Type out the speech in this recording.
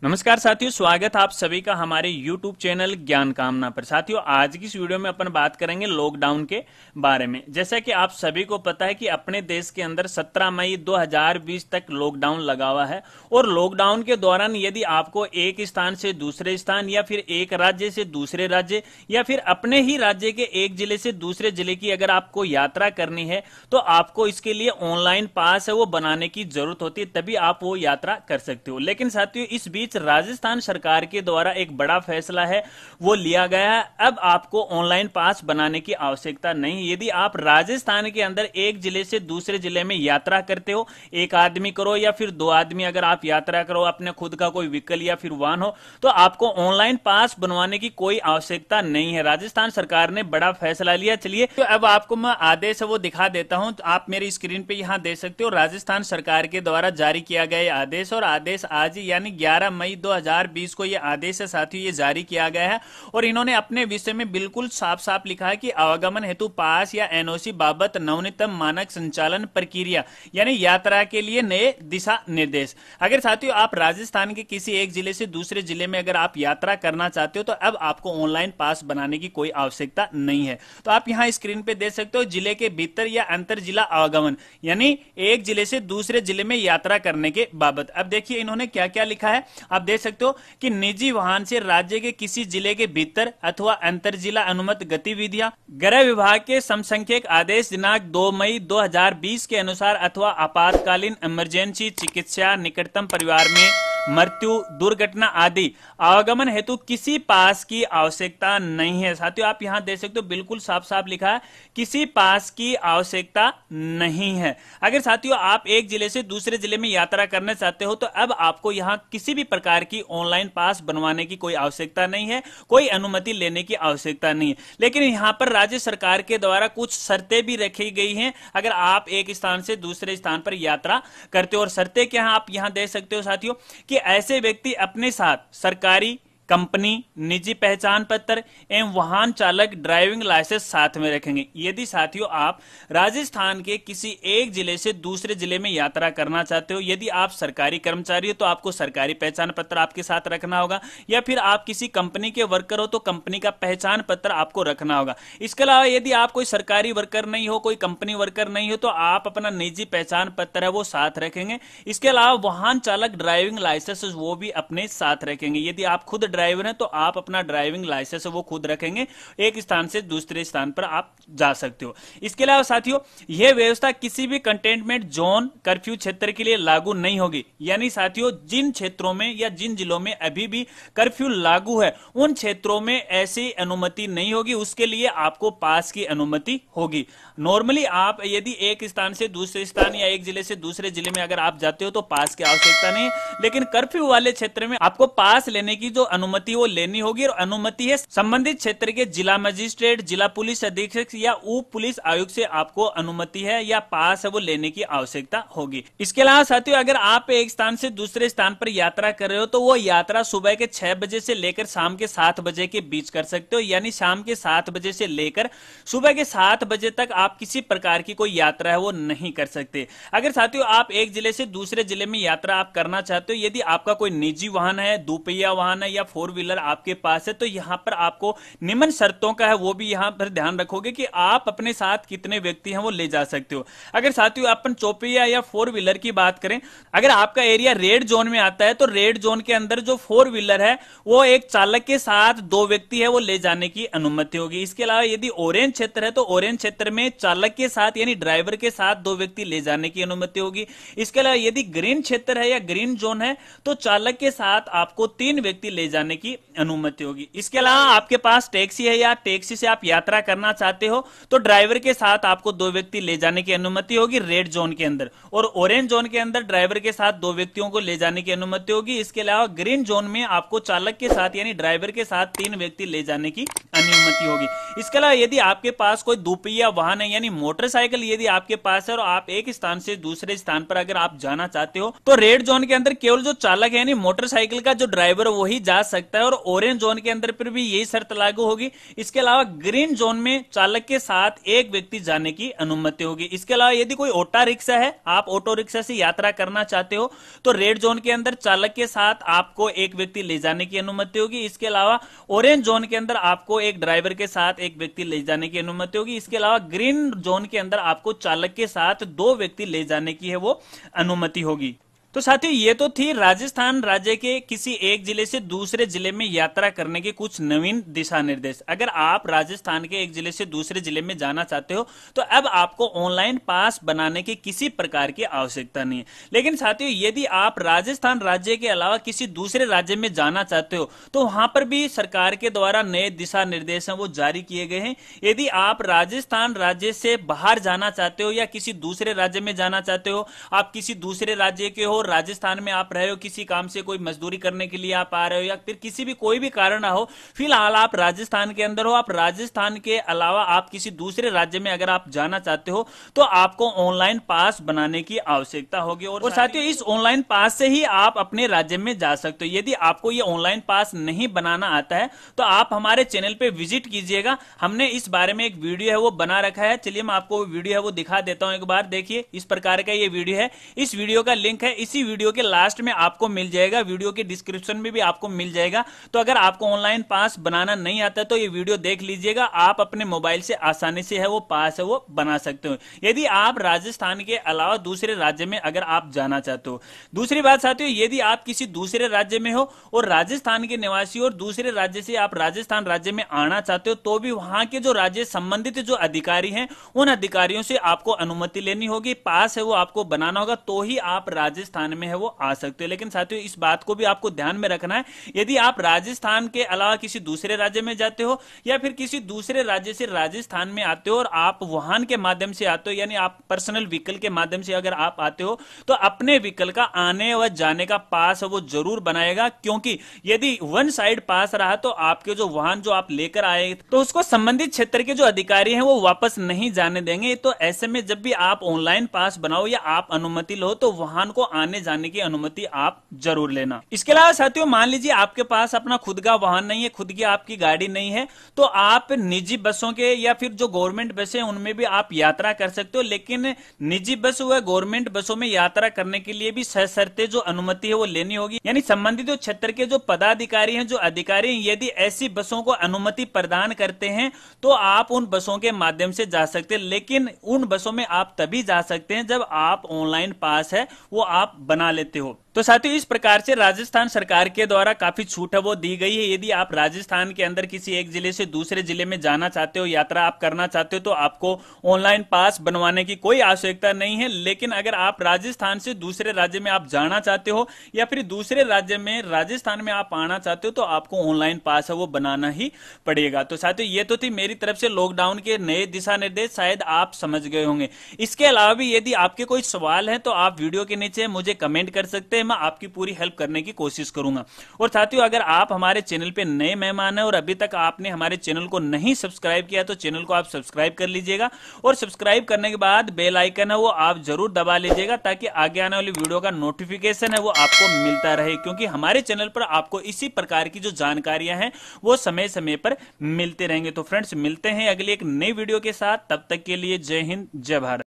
नमस्कार साथियों, स्वागत है आप सभी का हमारे YouTube चैनल ज्ञान कामना पर। साथियों, आज की इस वीडियो में अपन बात करेंगे लॉकडाउन के बारे में। जैसा कि आप सभी को पता है कि अपने देश के अंदर 17 मई 2020 तक लॉकडाउन लगा हुआ है और लॉकडाउन के दौरान यदि आपको एक स्थान से दूसरे स्थान या फिर एक राज्य से दूसरे राज्य या फिर अपने ही राज्य के एक जिले से दूसरे जिले की अगर आपको यात्रा करनी है तो आपको इसके लिए ऑनलाइन पास है वो बनाने की जरूरत होती है, तभी आप वो यात्रा कर सकते हो। लेकिन साथियों, इस बीच राजस्थान सरकार के द्वारा एक बड़ा फैसला है वो लिया गया है। अब आपको ऑनलाइन पास बनाने की आवश्यकता नहीं। यदि आप राजस्थान के अंदर एक जिले से दूसरे जिले में यात्रा करते हो, एक आदमी करो या फिर दो आदमी अगर आप यात्रा करो, अपने खुद का कोई व्हीकल या फिर वाहन हो, तो आपको ऑनलाइन पास बनवाने की कोई आवश्यकता नहीं है। राजस्थान सरकार ने बड़ा फैसला लिया। चलिए तो अब आपको मैं आदेश है वो दिखा देता हूं। तो आप मेरी स्क्रीन पे यहां देख सकते हो, राजस्थान सरकार के द्वारा जारी किया गया आदेश, और आदेश आज यानी 11 मई 2020 को ये आदेश है साथियों, ये जारी किया गया है। और इन्होंने अपने विषय में बिल्कुल साफ साफ लिखा है कि आवागमन हेतु पास या एनओसी बाबत नवीनतम मानक संचालन प्रक्रिया यानी यात्रा के लिए नए दिशा निर्देश। अगर साथियों आप राजस्थान के किसी एक जिले से दूसरे जिले में अगर आप यात्रा करना चाहते हो तो अब आपको ऑनलाइन पास बनाने की कोई आवश्यकता नहीं है। तो आप यहां स्क्रीन पे देख सकते हो, जिले के भीतर या अंतर जिला आवागमन यानी एक जिले से दूसरे जिले में यात्रा करने के बाबत। अब देखिए इन्होंने क्या क्या लिखा है, आप देख सकते हो कि निजी वाहन से राज्य के किसी जिले के भीतर अथवा अंतर जिला अनुमत गतिविधियां गृह विभाग के समसंख्यक आदेश दिनांक 2 मई 2020 के अनुसार अथवा आपातकालीन इमरजेंसी चिकित्सा, निकटतम परिवार में मृत्यु, दुर्घटना आदि आवागमन हेतु किसी पास की आवश्यकता नहीं है। साथियों आप यहां देख सकते हो, बिल्कुल साफ साफ लिखा है, किसी पास की आवश्यकता नहीं है। अगर साथियों आप एक जिले से दूसरे जिले में यात्रा करना चाहते हो तो अब आपको यहां किसी भी प्रकार की ऑनलाइन पास बनवाने की कोई आवश्यकता नहीं है, कोई अनुमति लेने की आवश्यकता नहीं है। लेकिन यहां पर राज्य सरकार के द्वारा कुछ शर्तें भी रखी गई हैं अगर आप एक स्थान से दूसरे स्थान पर यात्रा करते हो। और शर्तें क्या हैं आप यहां देख सकते हो साथियों, कि ऐसे व्यक्ति अपने साथ सरकारी, कंपनी, निजी पहचान पत्र एवं वाहन चालक ड्राइविंग लाइसेंस साथ में रखेंगे। यदि साथियों आप राजस्थान के किसी एक जिले से दूसरे जिले में यात्रा करना चाहते हो, यदि आप सरकारी कर्मचारी हो तो आपको सरकारी पहचान पत्र आपके साथ रखना होगा, या फिर आप किसी कंपनी के वर्कर हो तो कंपनी का पहचान पत्र आपको रखना होगा। इसके अलावा यदि आप कोई सरकारी वर्कर नहीं हो, कोई कंपनी वर्कर नहीं हो, तो आप अपना निजी पहचान पत्र है वो साथ रखेंगे। इसके अलावा वाहन चालक ड्राइविंग लाइसेंस वो भी अपने साथ रखेंगे। यदि आप खुद ड्राइवर हैं तो आप अपना ड्राइविंग लाइसेंस वो खुद रखेंगे, एक स्थान से दूसरे स्थान पर आप जा सकते हो। इसके अलावा साथियों यह व्यवस्था किसी भी कंटेनमेंट जोन, कर्फ्यू क्षेत्र के लिए लागू नहीं होगी। यानी साथियों जिन क्षेत्रों में या जिन जिलों में अभी भी कर्फ्यू लागू है उन क्षेत्रों में ऐसी अनुमति नहीं होगी, उसके लिए आपको पास की अनुमति होगी। नॉर्मली आप यदि एक स्थान से दूसरे स्थान या एक जिले से दूसरे जिले में अगर आप जाते हो तो पास की आवश्यकता नहीं है, लेकिन कर्फ्यू वाले क्षेत्र में आपको पास लेने की जो अनुमति वो लेनी होगी। और अनुमति है संबंधित क्षेत्र के जिला मजिस्ट्रेट, जिला पुलिस अधीक्षक या उप पुलिस आयुक्त से आपको अनुमति है या पास है वो लेने की आवश्यकता होगी। इसके अलावा साथियों अगर आप एक स्थान से दूसरे स्थान पर यात्रा कर रहे हो तो वो यात्रा सुबह के 6 बजे से लेकर शाम के 7 बजे के बीच कर सकते हो। यानी शाम के 7 बजे से लेकर सुबह के 7 बजे तक आप किसी प्रकार की कोई यात्रा है वो नहीं कर सकते। अगर साथियों आप एक जिले से दूसरे जिले में यात्रा आप करना चाहते हो, यदि आपका कोई निजी वाहन है, दोपहिया वाहन है या 4 व्हीलर आपके पास है, तो यहां पर आपको निम्न शर्तों का है वो भी यहां पर ध्यान रखोगे कि आप अपने साथ कितने व्यक्ति हैं वो ले जा सकते हो। अगर साथियों अपन चौपहिया या 4 व्हीलर की बात करें, अगर आपका एरिया रेड जोन में आता है तो रेड जोन के अंदर जो 4 व्हीलर है वो एक चालक के साथ 2 व्यक्ति है वो ले जाने की अनुमति होगी। इसके अलावा यदि ऑरेंज क्षेत्र है तो ऑरेंज क्षेत्र में चालक के साथ यानी ड्राइवर के साथ 2 व्यक्ति ले जाने की अनुमति होगी। इसके अलावा यदि ग्रीन क्षेत्र है या ग्रीन जोन है तो चालक के साथ आपको 3 व्यक्ति ले जाने की अनुमति होगी। इसके अलावा आपके पास टैक्सी है या टैक्सी से आप यात्रा करना चाहते हो तो ड्राइवर के साथ आपको 2 व्यक्ति ले जाने की अनुमति होगी रेड जोन के अंदर, और ऑरेंज जोन के अंदर ड्राइवर के साथ 2 व्यक्तियों को ले जाने की अनुमति होगी। इसके अलावा ग्रीन जोन में आपको चालक के साथ यानी ड्राइवर के साथ 3 व्यक्ति ले जाने की अनुमति होगी। इसके अलावा यदि आपके पास कोई दोपहिया वाहन है यानी मोटरसाइकिल यदि आपके पास है और आप एक स्थान से दूसरे स्थान पर अगर आप जाना चाहते हो तो रेड जोन के अंदर केवल जो चालक है यानी मोटरसाइकिल का जो ड्राइवर वही जा सकता है और ऑरेंज जोन के अंदर पर भी यही शर्त लागू होगी। इसके अलावा ग्रीन जोन में चालक के साथ एक व्यक्ति जाने की अनुमति होगी। इसके अलावा यदि कोई ऑटो रिक्शा है, आप ऑटो रिक्शा से यात्रा करना चाहते हो तो रेड जोन के अंदर चालक के साथ आपको एक व्यक्ति ले जाने की अनुमति होगी। इसके अलावा ऑरेंज जोन के अंदर आपको एक ड्राइवर के साथ एक व्यक्ति ले जाने की अनुमति होगी। इसके अलावा ग्रीन जोन के अंदर आपको चालक के साथ 2 व्यक्ति ले जाने की है वो अनुमति होगी। तो साथियों ये तो थी राजस्थान राज्य के किसी एक जिले से दूसरे जिले में यात्रा करने के कुछ नवीन दिशा निर्देश। अगर आप राजस्थान के एक जिले से दूसरे जिले में जाना चाहते हो तो अब आपको ऑनलाइन पास बनाने की किसी प्रकार की आवश्यकता नहीं है। लेकिन साथियों यदि आप राजस्थान राज्य के अलावा किसी दूसरे राज्य में जाना चाहते हो तो वहां पर भी सरकार के द्वारा नए दिशा निर्देश वो जारी किए गए हैं। यदि आप राजस्थान राज्य से बाहर जाना चाहते हो या किसी दूसरे राज्य में जाना चाहते हो, आप किसी दूसरे राज्य के हो, राजस्थान में आप रहे हो, किसी काम से कोई मजदूरी करने के लिए आप आ रहे हो या फिर किसी भी कोई भी कारण ना हो, फिलहाल आप राजस्थान के अंदर हो, आप राजस्थान के अलावा आप किसी दूसरे राज्य में अगर आप जाना चाहते हो तो आपको ऑनलाइन पास बनाने की आवश्यकता होगी। और साथियों इस ऑनलाइन पास से ही आप अपने राज्य में जा सकते हो। यदि आपको ये ऑनलाइन पास नहीं बनाना आता है तो आप हमारे चैनल पे विजिट कीजिएगा। हमने इस बारे में एक वीडियो है वो बना रखा है। चलिए मैं आपको वीडियो है वो दिखा देता हूं एक बार। देखिए इस प्रकार का ये वीडियो है। इस वीडियो का लिंक है इसी वीडियो के लास्ट में आपको मिल जाएगा, वीडियो के डिस्क्रिप्शन में भी आपको मिल जाएगा। तो अगर आपको ऑनलाइन पास बनाना नहीं आता तो ये वीडियो देख लीजिएगा। आप अपने मोबाइल से आसानी से है वो पास है वो बना सकते हो यदि आप राजस्थान के अलावा दूसरे राज्य में अगर आप जाना चाहते हो। दूसरी बात साथियों, यदि आप किसी दूसरे राज्य में हो और राजस्थान के निवासी और दूसरे राज्य से आप राजस्थान राज्य में आना चाहते हो तो भी वहां के जो राज्य संबंधित जो अधिकारी हैं उन अधिकारियों से आपको अनुमति लेनी होगी, पास है वो आपको बनाना होगा, तो ही आप राजस्थान में है वो आ सकते हो। लेकिन साथियों इस बात को भी आपको ध्यान में रखना है, यदि आप राजस्थान के अलावा किसी दूसरे राज्य में जाते हो या फिर किसी दूसरे राज्य से राजस्थान में आते हो और आप वाहन के माध्यम से आते हो यानी आप पर्सनल व्हीकल के माध्यम से अगर आप आते हो तो अपने व्हीकल का आने व जाने का पास वो जरूर बनाएगा, क्योंकि यदि वन साइड पास रहा तो आपके जो वाहन जो आप लेकर आए तो उसको संबंधित क्षेत्र के जो अधिकारी हैं वो वापस नहीं जाने देंगे। तो ऐसे में जब भी आप ऑनलाइन पास बनाओ या आप अनुमति लो तो वाहन को आने जाने की अनुमति आप जरूर लेना। इसके अलावा साथियों मान लीजिए आपके पास अपना खुद का वाहन नहीं है, खुद की आपकी गाड़ी नहीं है, तो आप निजी बसों के या फिर जो गवर्नमेंट बसें उनमें भी आप यात्रा कर सकते हो। लेकिन निजी बस व गवर्नमेंट बसों में यात्रा करने के लिए भी सशर्ते जो अनुमति है वो लेनी होगी, यानी संबंधित क्षेत्र के जो पदाधिकारी हैं जो अधिकारी हैं यदि ऐसी बसों को अनुमति प्रदान करते हैं तो आप उन बसों के माध्यम से जा सकते हैं। लेकिन उन बसों में आप तभी जा सकते हैं जब आप ऑनलाइन पास है वो आप बना लेते हो। तो साथियों इस प्रकार से राजस्थान सरकार के द्वारा काफी छूट है वो दी गई है। यदि आप राजस्थान के अंदर किसी एक जिले से दूसरे जिले में जाना चाहते हो, यात्रा आप करना चाहते हो तो आपको ऑनलाइन पास बनवाने की कोई आवश्यकता नहीं है। लेकिन अगर आप राजस्थान से दूसरे राज्य में आप जाना चाहते हो या फिर दूसरे राज्य में राजस्थान में आप आना चाहते हो तो आपको ऑनलाइन पास है वो बनाना ही पड़ेगा। तो साथियों ये तो थी मेरी तरफ से लॉकडाउन के नए दिशा निर्देश, शायद आप समझ गए होंगे। इसके अलावा भी यदि आपके कोई सवाल है तो आप वीडियो के नीचे मुझे कमेंट कर सकते हैं, मैं आपकी पूरी हेल्प करने की कोशिश करूंगा। और साथियों अगर आप हमारे चैनल पे नए मेहमान हैं और अभी तक आपने हमारे चैनल को नहीं सब्सक्राइब किया तो चैनल को आप सब्सक्राइब कर लीजिएगा और सब्सक्राइब करने के बाद बेल आइकन है वो आप जरूर दबा लीजिएगा ताकि आगे आने वाली वीडियो का नोटिफिकेशन है वो आपको मिलता रहे, क्योंकि हमारे चैनल पर आपको इसी प्रकार की जो जानकारियां हैं वो समय समय पर मिलते रहेंगे। तो फ्रेंड्स मिलते हैं अगली एक नई वीडियो के साथ, तब तक के लिए जय हिंद जय भारत।